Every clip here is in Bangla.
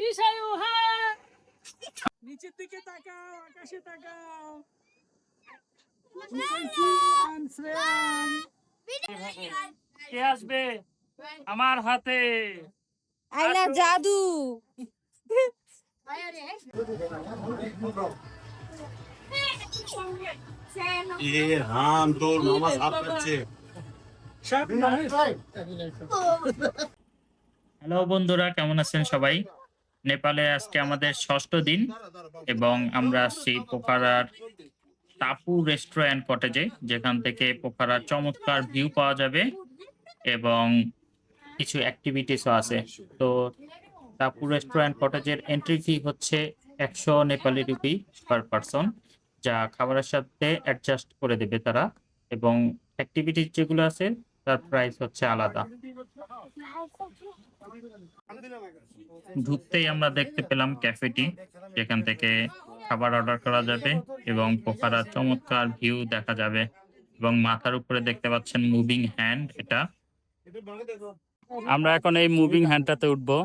ঈশায়ু হ্যাঁ, নিচের দিকে তাকাও, আকাশে তাকাও। কে আসবে আমার হাতে? আয়না জাদু। হ্যালো বন্ধুরা, কেমন আছেন সবাই? নেপালে আজকে আমাদের ষষ্ঠ দিন এবং আমরা আসছি পোখারার টাপু রেস্টুরেন্ট কটেজে, যেখান থেকে পোখারার চমৎকার ভিউ পাওয়া যাবে এবং কিছু অ্যাক্টিভিটিসও আছে। তো টাপু রেস্টুরেন্ট কটেজের এন্ট্রি ফি হচ্ছে 100 নেপালি রুপি পার পারসন, যা খাবারের সাথে অ্যাডজাস্ট করে দেবে তারা, এবং অ্যাক্টিভিটিস যেগুলো আছে তার প্রাইস হচ্ছে আলাদা। ঢুকতেই আমরা দেখতে পেলাম ক্যাফেটি, যেখান থেকে খাবার অর্ডার করা যাবে এবং পোখারার চমৎকার ভিউ দেখা যাবে, এবং মাথার উপরে দেখতে পাচ্ছেন মুভিং হ্যান্ড। এটা আমরা এখন এই মুভিং হ্যান্ডটাতে উঠবো।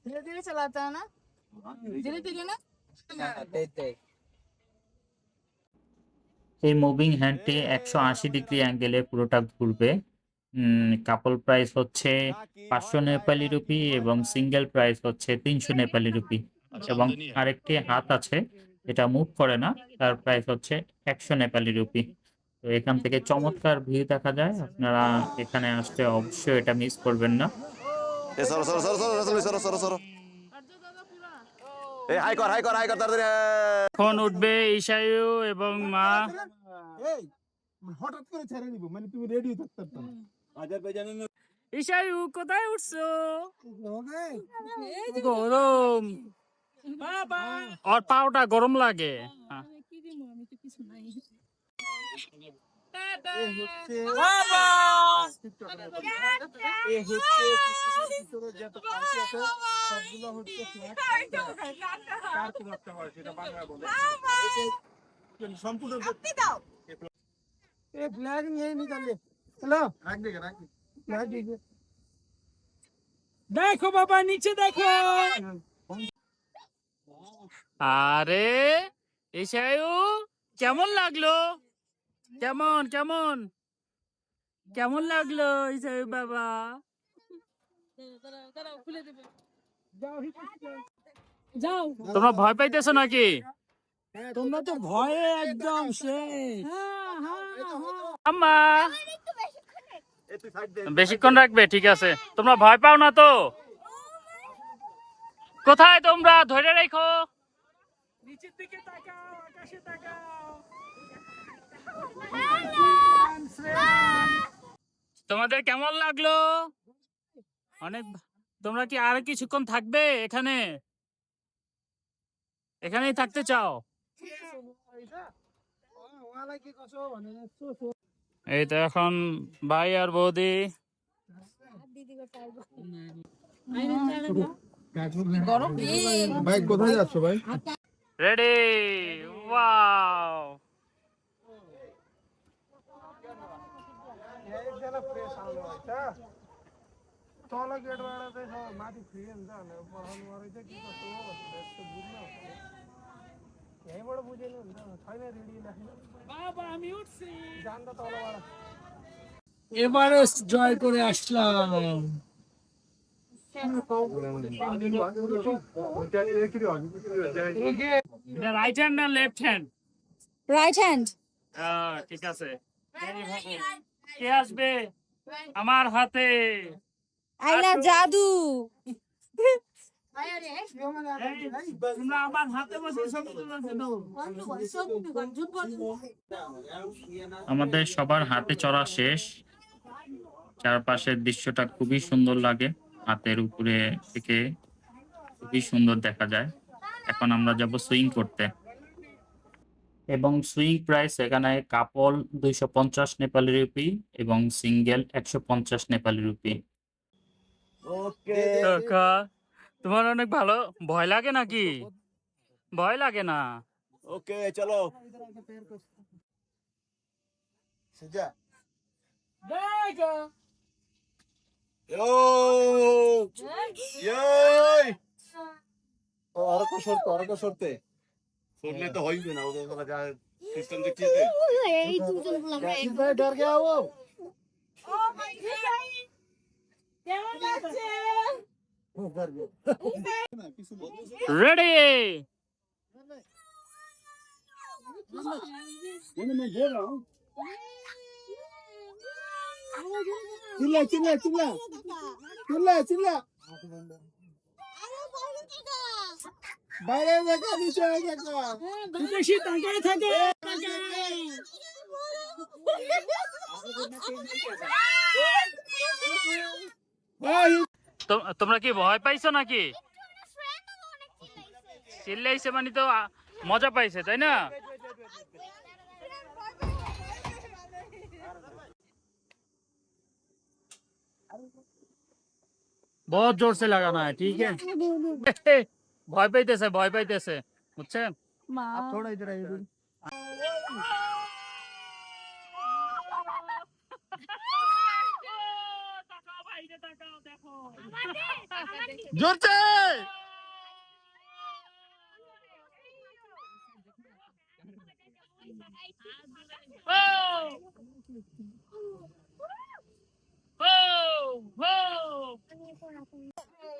धीरे धीरे चलाता है ना, धीरे धीरे ना। এই মুভিং হ্যান্ডটি 180 ডিগ্রি অ্যাঙ্গেলে পুরোটা ঘুরবে। কাপল প্রাইস হচ্ছে 500 নেপালি রুপি এবং সিঙ্গেল প্রাইস হচ্ছে 300 নেপালি রুপি, এবং আরেকটি হাত আছে, এটা মুভ করে না, তার প্রাইস হচ্ছে 100 নেপালি রুপি। তো এখান থেকে চমৎকার ভিউ দেখা যায়, আপনারা এখানে আসতে অবশ্যই এটা মিস করবেন না। এখন উঠবে ঈশায়ু এবং মা। হঠাৎ করে ছেড়ে দিব, মানে তুমি রেডি থাকতে পারো। ঈশায়ু কোথায় উঠছো? গরম, বাবা ওর পাওটা গরম লাগে। বাবা সম্পূর্ণ দেখো বাবা, নিচে দেখো। আরে ঈশায়ু, কেমন লাগলো? কেমন কেমন কেমন লাগলো ঈশায়ু বাবা? যাও, তোমরা ভয় পাইতেছো নাকি? তোমরা তো ভয়ে একদম শেষ। আম্মা বেশিক্ষণ রাখবে? ঠিক আছে, তোমরা ভয় পাও না তো? কোথায় তোমরা? ধরে রেখো। নিচের দিকে তাকাও, আকাশে তাকাও। তোমাদের কেমন লাগলো? অনেক তোমরা কি আর কিছুক্ষণ থাকবে এখানে? এখানেই থাকতে চাও? এই তো এখন ভাই আর বৌদি। ভাই কোথায় যাচ্ছ ভাই? Ready, wow. तल गेटबाट चाहिँ सब माथि फ्री हुन्छ भनेर पठाउनु रहेछ कि कस्तो हो भनेर यस्तो बुझ्न यहीँबाट बुझेन हुन्छ छैन रेडी राख्नु बाबा আমি উঠছি जान त तलबाट এভারেস্ট জয় করে আসলাম রাইট হ্যান্ড না লেফট হ্যান্ড? Right hand. ঠিক আছে। কে আসবে আমার হাতে? আয়না জাদু। তোমরা আমার হাতে বসে ছবি তুলছো। আমাদের সবার হাতে চড়া শেষ। চারপাশের দৃশ্যটা খুবই সুন্দর লাগে, হাতের উপরে থেকে খুবই সুন্দর দেখা যায়। এখন আমরা যাব সুইং করতে, এবং সুইং প্রাইস এখানে কাপল 250 নেপালি রুপি এবং সিঙ্গেল 150 নেপালি রুপি। তোমার অনেক ভালো ভয় লাগে নাকি? ভয় লাগে না? ओके चलो দেখো ओ Yay! অরক সরতে সরলে তো হইবে না ওদের কথা যা সিস্টেম দেখিয়েছে এই দুজন বললাম ভাই ডর গয়া ও রেডি চিল্লা চিল্লা চিল্লা চিল্লা চিল্লা বাইরে দেখা নিচে দেখা বেশি তাকায় থাকে তোমরা কি ভয় পাইছো নাকি? চিল্লাইছে মানে তো মজা পাইছে, তাই না? बहुत जोर से लगाना है, ठीक है? ভয় পাইতেছে, ভয় পাইতেছে, বুঝছেন? आप थोड़ा इधर आइए जोर से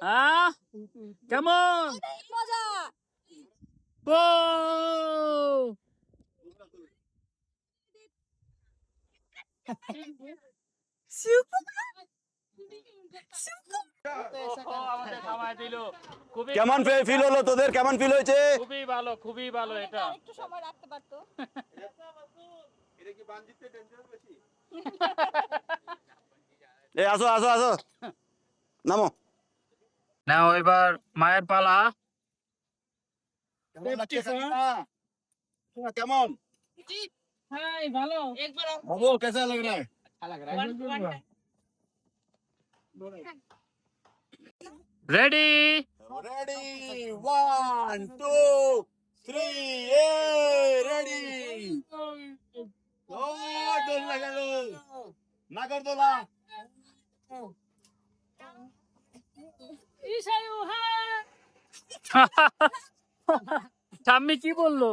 হ্যাঁ কেমন মজা ও আমাদের থামায় দিল। খুবই কেমন ফিল হলো তোদের কেমন ফিল হয়েছে খুবই ভালো এটা। একটু সময় রাখতে পারতো এ আসো আসো আসো নামো নাও এবার মায়ের পালা। কেমন হ্যাঁ ভালো একবার বাবু कैसा लग रहा है রেডি रेडी 1 2 3 ए रेडी ओ डोल लगा लो नागर दोला ঠাম্মি কি বললো?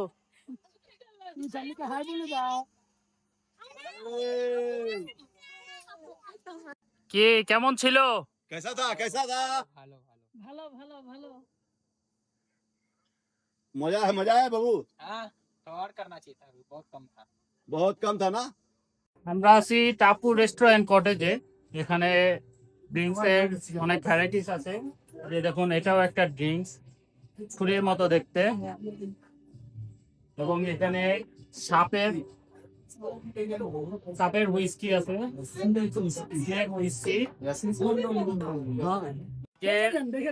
কি কেমন ছিল? कैसा था ভালো ভালো ভালো मजा है बाबू हाँ तो और करना चाहिए था, अभी बहुत कम था ना আমরা আছি টাপু রেস্টুরেন্ট কটেজে। এখানে ড্রিঙ্কস এর অনেক ভ্যারাইটিস আছে। এই দেখুন এটাও একটা ড্রিঙ্কস, ফুলের মতো দেখতে, এবং এখানে সাপের হুইস্কি আছে, ব্ল্যাক হুইস্কি।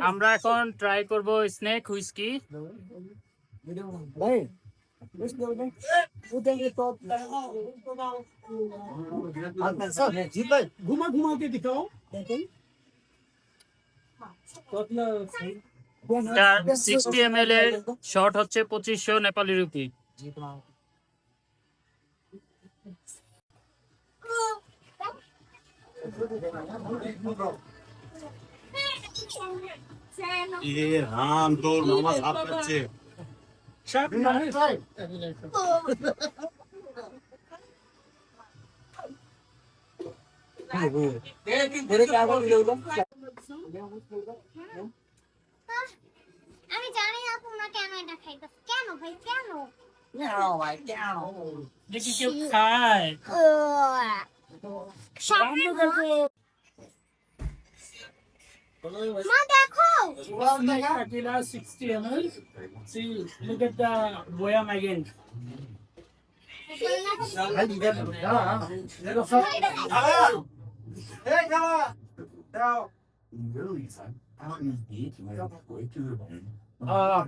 আমরা এখন ট্রাই করব স্নেক হুইস্কি। भाई उधर तो जी भाई घुमा घुमा के दिखाओ তার 60 ml এর শট হচ্ছে 2500 নেপালি রুপি। ये राम তোর মামা সাপ করছে शर्ट नहीं भाई मेरे क्या बोल रहे हो আমি জানি না তোমরা কেন এটা খাইতেছ কেন ভাই কেন দেখি কেউ খায়। মা দেখো Tequila 60 ml. See, look at the Boyam again.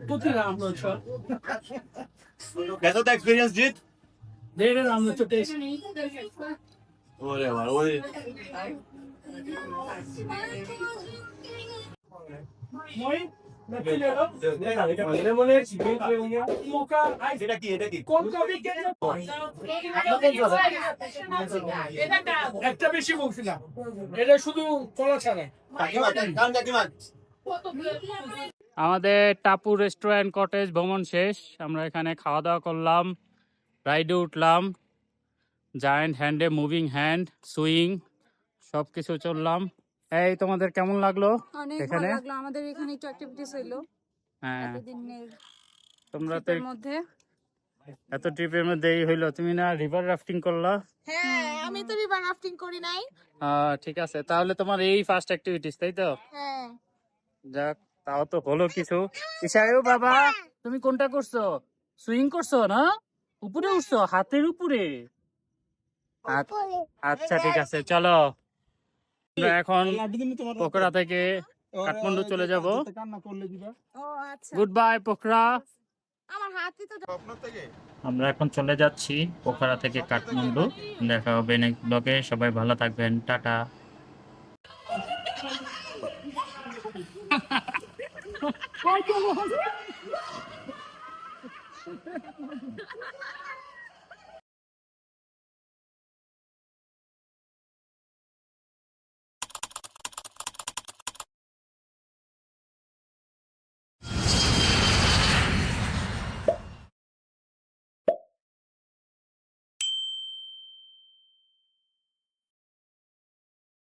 Putting on the shot. कैसा था experience Jeet There is on the taste. ओरे वाह ओरे এটা কি একটা বেশি বলছিলাম এটা শুধু কলা ছাড়া কাকিমা আমাদের টাপু রেস্টুরেন্ট কটেজ ভ্রমণ শেষ। আমরা এখানে খাওয়া দাওয়া করলাম, রাইডে উঠলাম, জায়ান্ট হ্যান্ডে মুভিং হ্যান্ড, সুইং সবকিছু চললাম। এই তোমাদের কেমন লাগলো অনেক ভালো এখানে? লাগলো, আমাদের এখানে একটু অ্যাক্টিভিটিস হইলো হ্যাঁ, এতদিনের তোমরা তো ট্রিপের মধ্যে। এত ট্রিপের মধ্যে এই হইলো, তুমি না রিভার রাফটিং করলা? হ্যাঁ, আমি তো রিভার রাফটিং করি নাই। ঠিক আছে, তাহলে তোমার এই ফার্স্ট অ্যাক্টিভিটিস, তাই তো? হ্যাঁ, যাক, তাও তো হলো কিছু। ইশায়ু বাবা, তুমি কোনটা করছো? সুইং করছো না? উপরে উঠছো, হাতের উপরে? আচ্ছা ঠিক আছে, চলো আমরা এখন পোখরা থেকে কাঠমান্ডু চলে যাব। কান্না করলে দিবা ও আচ্ছা। Good bye Pokhara. আমার হাতই তো আপনার থেকে আমরা এখন চলে যাচ্ছি পোখরা থেকে কাঠমান্ডু। দেখা হবে নেক্সট ব্লগে। সবাই ভালো থাকবেন, টাটা।